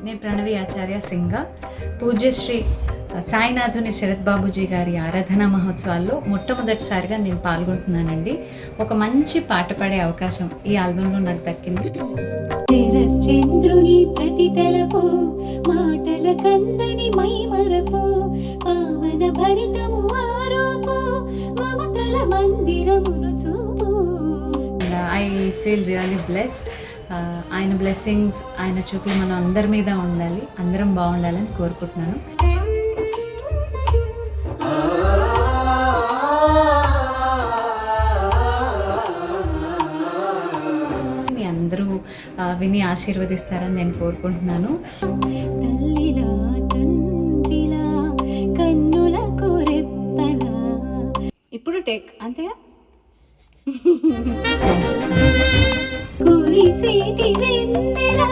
నేను ప్రణవి ఆచార్య సింగ. పూజ్యశ్రీ సాయినాథుని శరత్ బాబుజీ గారి ఆరాధనా మహోత్సవాల్లో మొట్టమొదటిసారిగా నేను పాల్గొంటున్నానండి. ఒక మంచి పాట పాడే అవకాశం ఈ ఆల్బంలో నాకు దక్కింది. చంద్రుని ప్రతితలపు మాటల కందని మై మరపు పావన భరితము ఆరోపు మమతల మందిరమును చూపు. I feel really blessed. ఆయన బ్లెస్సింగ్స్, ఆయన చూపులు మనం అందరి మీద ఉండాలి, అందరం బాగుండాలని కోరుకుంటున్నాను. మీ అందరూ విని ఆశీర్వదిస్తారని నేను కోరుకుంటున్నాను. తల్లిలా తండ్రిలా కన్నులకు రెప్పలా. ఇప్పుడు టేక్ అంతేగా. కురిసేటి వెన్నెలా